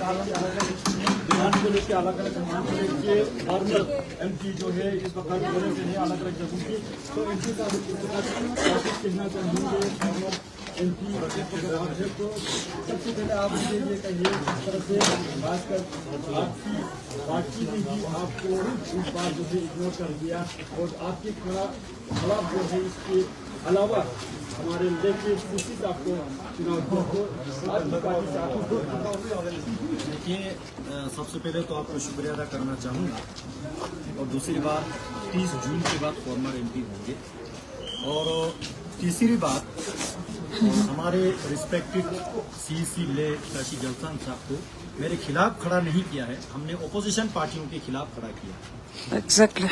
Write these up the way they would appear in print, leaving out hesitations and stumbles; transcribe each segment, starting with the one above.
Demand को लेकर अलग अलग डिमांड को लेकर फॉर्मर MP जो है इस वक्त बोले के लिए अलग अलग जगहों की, तो MP का कहना चाहेंगे फॉर्मर MP है। तो सबसे पहले आप मुझे ये कहिए किस तरह से खासकर आपकी पार्टी ने ही आपको इस बार जो है इग्नोर कर दिया और आपके खिलाफ जो है इसके अलावा हमारे लेके किसी से आपको चुनाव देखिए, सबसे पहले तो आपको शुक्रिया अदा करना चाहूँगा और दूसरी बात 30 जून के बाद फॉर्मर MP होंगे और तीसरी बात हमारे रिस्पेक्टेड CEC ले काशी जलसान साहब को मेरे खिलाफ खड़ा नहीं किया है, हमने ओपोजिशन पार्टियों के खिलाफ खड़ा किया। एग्जैक्टली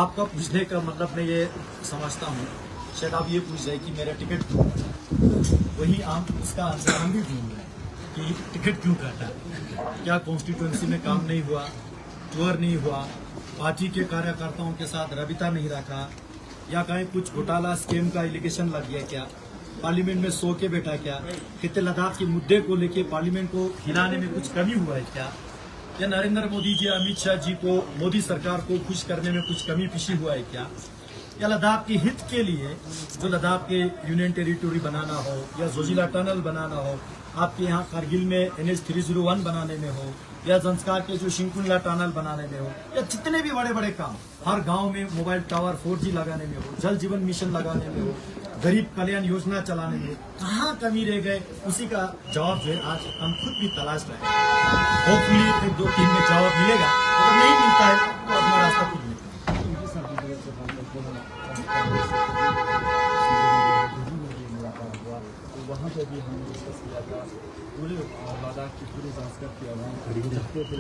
आपका पूछने का मतलब मैं ये समझता हूँ, शायद आप ये पूछ रहे कि मेरा टिकट क्यों, वही आप उसका आंसर हम भी ढूंढ रहे हैं कि टिकट क्यों काटा, क्या कॉन्स्टिट्यूएंसी में काम नहीं हुआ, टूर नहीं हुआ, पार्टी के कार्यकर्ताओं के साथ राबिता नहीं रखा, या कहीं कुछ घोटाला स्कीम का एलिगेशन लग गया क्या, पार्लियामेंट में सो के बैठा क्या, खिते लद्दाख के मुद्दे को लेके पार्लियामेंट को हिलाने में कुछ कमी हुआ है क्या, या नरेंद्र मोदी जी अमित शाह जी को मोदी सरकार को खुश करने में कुछ कमी पेशी हुआ है क्या, या लद्दाख के हित के लिए जो लद्दाख के यूनियन टेरिटोरी बनाना हो या जोजिला टनल बनाना हो, आपके यहाँ कारगिल में NH 301 बनाने में हो, या जंस्कार के जो शिंकुला टनल बनाने में हो, या जितने भी बड़े बड़े काम, हर गांव में मोबाइल टावर 4G लगाने में हो, जल जीवन मिशन लगाने में हो, गरीब कल्याण योजना चलाने में कहाँ कमी रह गए, उसी का जवाब जो है आज हम खुद भी तलाश रहे हैं। होपफुली 1-2-3 में जवाब मिलेगा, अगर नहीं मिलता है तो अपना रास्ता खुद निकलेगा। वहाँ पे भी हमने डिस्कस किया था, पूरे लद्दाख की पूरी संस्कृत की आवाम खड़ी रहते थे,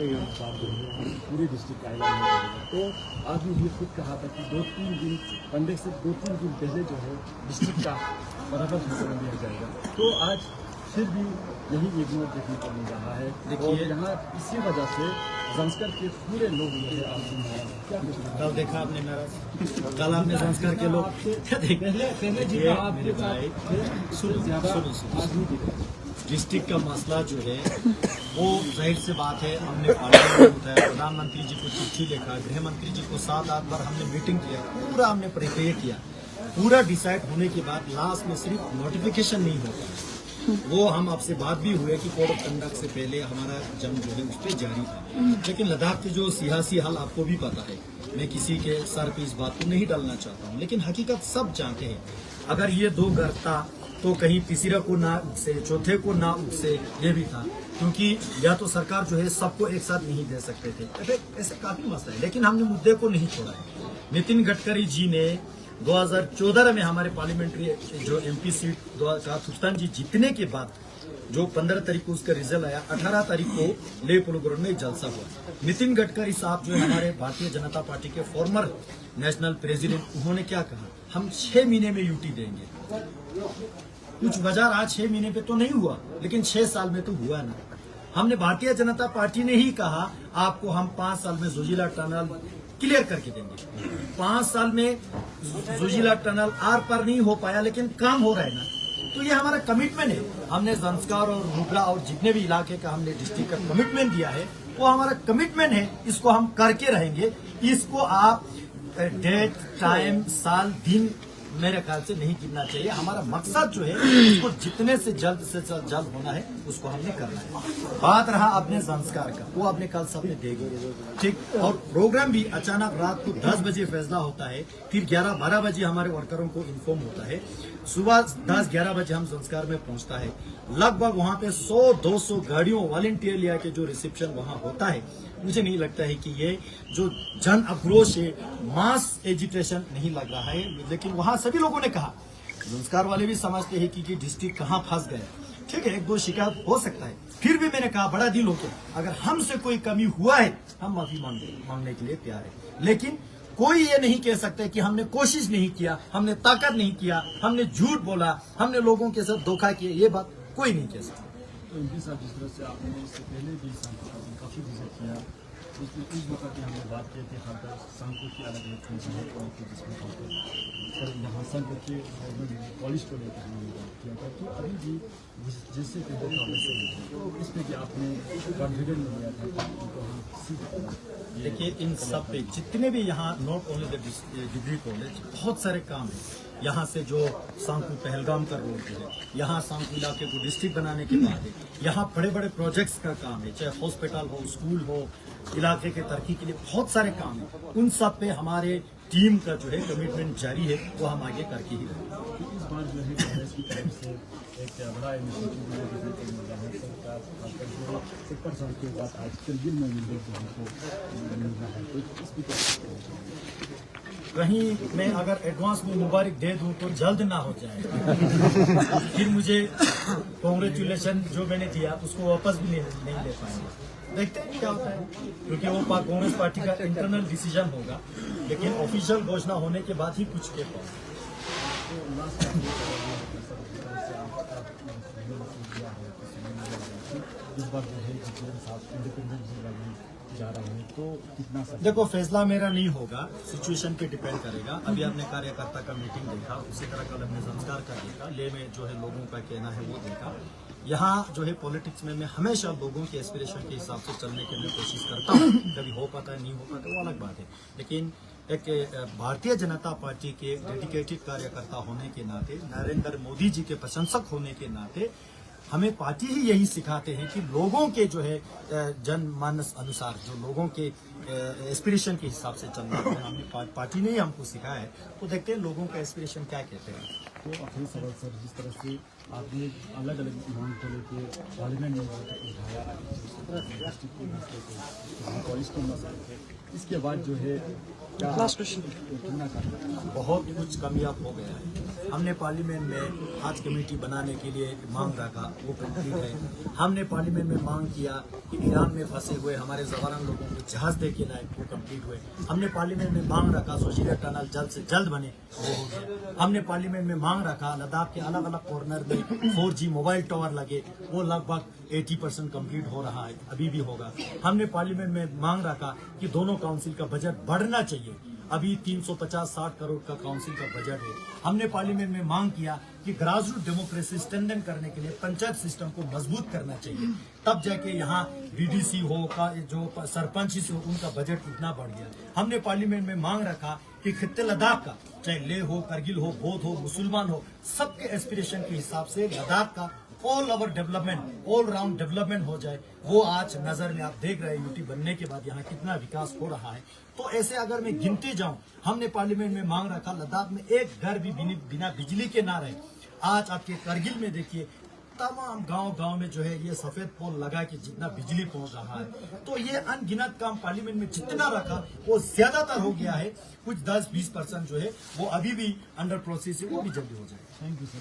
पूरे डिस्ट्रिक्ट का ऐलान हो गया। तो आज भी ये खुद कहा था कि 2-3 दिन पंडे से 2-3 दिन पहले जो है डिस्ट्रिक्ट का बराबर फैसला लिया जाएगा। तो आज फिर भी यही इग्नोर देखने को मिल रहा है। और यहाँ इसी वजह से संस्कार के पूरे लोग जो है कल देखा आपने मेरा, कल आपने संस्कार के लोग डिस्ट्रिक्ट का मसला जो है वो जाहिर से बात है, हमने पार्लियामेंट में उठाया, प्रधानमंत्री जी को चिट्ठी लिखा, गृह मंत्री जी को 7-8 बार हमने मीटिंग किया, पूरा हमने प्रिपेयर किया, पूरा डिसाइड होने के बाद लास्ट में सिर्फ नोटिफिकेशन नहीं होता, वो हम आपसे बात भी हुए कि कोड ऑफ कंडक्ट से पहले हमारा जंग जो है उस पर जारी था। लेकिन लद्दाख के जो सियासी हाल आपको भी पता है, मैं किसी के सर पे इस बात को नहीं डालना चाहता हूँ, लेकिन हकीकत सब जानते हैं। अगर ये 2 घर था तो कहीं तीसरा को ना से चौथे को ना उससे ये भी था, क्योंकि या तो सरकार जो है सबको एक साथ नहीं दे सकते थे, ऐसे काफी मसला है। लेकिन हमने मुद्दे को नहीं छोड़ा है। नितिन गडकरी जी ने 2014 में हमारे पार्लियामेंट्री जो MP सीट तुस्तान जी जीतने के बाद जो 15 तारीख को उसका रिजल्ट आया, 18 तारीख को ले पोलोग्राउंड में जलसा हुआ। नितिन गडकरी साहब जो हमारे भारतीय जनता पार्टी के फॉर्मर नेशनल प्रेसिडेंट, उन्होंने क्या कहा, हम 6 महीने में UT देंगे। कुछ वजह रहा, 6 महीने पे तो नहीं हुआ, लेकिन 6 साल में तो हुआ ना। हमने भारतीय जनता पार्टी ने ही कहा आपको हम 5 साल में जोजिला टनल क्लियर करके देंगे। 5 साल में जोजिला टनल आर पार नहीं हो पाया, लेकिन काम हो रहा है ना, तो ये हमारा कमिटमेंट है। हमने जंस्कार और नुब्रा और जितने भी इलाके का हमने डिस्ट्रिक्ट का कमिटमेंट दिया है, वो हमारा कमिटमेंट है, इसको हम करके रहेंगे। इसको आप डेट, टाइम, साल, दिन मेरे ख्याल से नहीं गिनना चाहिए। हमारा मकसद जो है उसको जितने से जल्द होना है उसको हमने करना है। बात रहा अपने संस्कार का, वो अपने कल सबने देंगे, ठीक। और प्रोग्राम भी अचानक रात को 10 बजे फैसला होता है, फिर 11-12 बजे हमारे वर्करों को इन्फॉर्म होता है, सुबह 10-11 बजे हम संस्कार में पहुंचता है। लगभग वहां पे 100-200 गाड़ियों वॉलंटियर लिया के जो रिसेप्शन वहां होता है, मुझे नहीं लगता है कि ये जो जन आक्रोश है, मास एजिटेशन नहीं लग रहा है। लेकिन वहां सभी लोगों ने कहा, संस्कार वाले भी समझते हैं कि डिस्ट्रिक्ट कहां फंस गया, ठीक है, 1-2 शिकायत हो सकता है। फिर भी मैंने कहा बड़ा दिल होकर, अगर हमसे कोई कमी हुआ है हम माफी मांगने के लिए तैयार है, लेकिन कोई ये नहीं कह सकता कि हमने कोशिश नहीं किया, हमने ताकत नहीं किया, हमने झूठ बोला, हमने लोगों के साथ धोखा किया, ये बात कोई नहीं कह सकता। तो इनके साथ जिस तरह से आपने इससे पहले भी काफी विजिट किया, इस वक्त की हमने बात की थी हर संघ की अलग अलग फंक्शन है जिसमें यहाँ संघ के कॉलेज को लेकर हमने बात किया था। तो अभी भी जिससे कि होगा वैसे ही है। तो इसमें कि आपने कॉन्फिडेंस लिया था कि उनको हम सीख देखिए, इन सब पे जितने भी यहाँ not only the degree college, बहुत सारे काम है। यहाँ से जो सांकू पहलगाम का रोड है, यहाँ सांकू इलाके को डिस्ट्रिक्ट बनाने के बाद है, यहाँ बड़े बड़े प्रोजेक्ट्स का काम है, चाहे हॉस्पिटल हो, स्कूल हो, इलाके के तरक्की के लिए बहुत सारे काम है। उन सब पे हमारे टीम का जो है कमिटमेंट जारी है, वो हम आगे करके ही रहेंगे। इस बार जो है कांग्रेस की तरफ से एक बड़ा इनिशिएटिव देखने को मिल रहा है। सरकार खासकर जो 70 साल के बाद आज करगिल में मिल रहा है, तो इस भी कहीं मैं अगर एडवांस में मुबारक दे दूं तो जल्द ना हो जाए फिर मुझे कांग्रेचुलेशन जो मैंने दिया उसको वापस भी नहीं ले पाएंगे। देखते हैं क्या होता है, क्योंकि वो कांग्रेस पार्टी का इंटरनल डिसीजन होगा, लेकिन ऑफिशियल घोषणा होने के बाद ही कुछ कह पाऊंगा। इस बार जो है इंडिपेंडेंस जा रहे हैं, तो कितना देखो, फैसला मेरा नहीं होगा, सिचुएशन पे डिपेंड करेगा। अभी आपने कार्यकर्ता का मीटिंग देखा, उसी तरह कल हमने संस्कार का देखा, ले में जो है लोगों का कहना है वो देखा। यहाँ जो है पॉलिटिक्स में मैं हमेशा लोगों के एस्पिरेशन के हिसाब से चलने की मैं कोशिश करता हूँ। कभी हो पाता है, नहीं हो पाता, वो अलग बात है। लेकिन एक भारतीय जनता पार्टी के डेडिकेटेड कार्यकर्ता होने के नाते, नरेंद्र मोदी जी के प्रशंसक होने के नाते, हमें पार्टी ही यही सिखाते हैं कि लोगों के जो है जनमानस अनुसार, जो लोगों के एस्पिरेशन के हिसाब से चलना है, हमें पार्टी ने ही हमको सिखाया है। तो देखते हैं लोगों का एस्पिरेशन क्या कहते हैं। तो आखिरी सवाल सर, जिस तरह से आपने अलग अलग मांग को लेकर पार्लियामेंट में उठाया, कॉलेज के मसले थे, इसके बाद जो है बहुत कुछ कामयाब हो गया है। हमने पार्लियामेंट में आज कमेटी बनाने के लिए मांग रखा, वो कंप्लीट है। हमने पार्लियामेंट में मांग किया कि ईरान में फंसे हुए हमारे जवान लोगों को जहाज दे के लाए, वो कंप्लीट हुए। हमने पार्लियामेंट में मांग रखा जोशीला टनल जल्द से जल्द बने, वो हो गया। हमने पार्लियामेंट में मांग रखा लद्दाख के अलग अलग कॉर्नर में 4G मोबाइल टावर लगे, वो लगभग 80% कंप्लीट हो रहा है, अभी भी होगा। हमने पार्लियामेंट में मांग रखा कि दोनों काउंसिल का बजट बढ़ना चाहिए, अभी 350-60 करोड़ का काउंसिल का बजट है। हमने पार्लियामेंट में मांग किया कि ग्रासरूट डेमोक्रेसी स्ट्रेंथन करने के लिए पंचायत सिस्टम को मजबूत करना चाहिए, तब जाके यहाँ डीडीसी हो का जो सरपंच हो उनका बजट इतना बढ़ गया। हमने पार्लियामेंट में मांग रखा कि खित्ते लद्दाख का, चाहे लेह हो, करगिल हो, बौद्ध हो, मुसलमान हो, सबके एस्पिरेशन के हिसाब से लद्दाख का all over development, all round development हो जाए। वो आज नजर में आप देख रहे हैं, यूटी बनने के बाद यहाँ कितना विकास हो रहा है। तो ऐसे अगर मैं गिनते जाऊं, हमने पार्लियामेंट में मांग रखा लद्दाख में एक घर भी बिना बिजली के ना रहे। आज आपके करगिल में देखिए, तमाम गांव में जो है ये सफेद पोल लगा के जितना बिजली पहुंच रहा है। तो ये अनगिनत काम पार्लियामेंट में जितना रखा वो ज्यादातर हो गया है। कुछ 10-20% जो है वो अभी भी अंडर प्रोसेस है, वो भी जल्दी हो जाए। Thank you sir.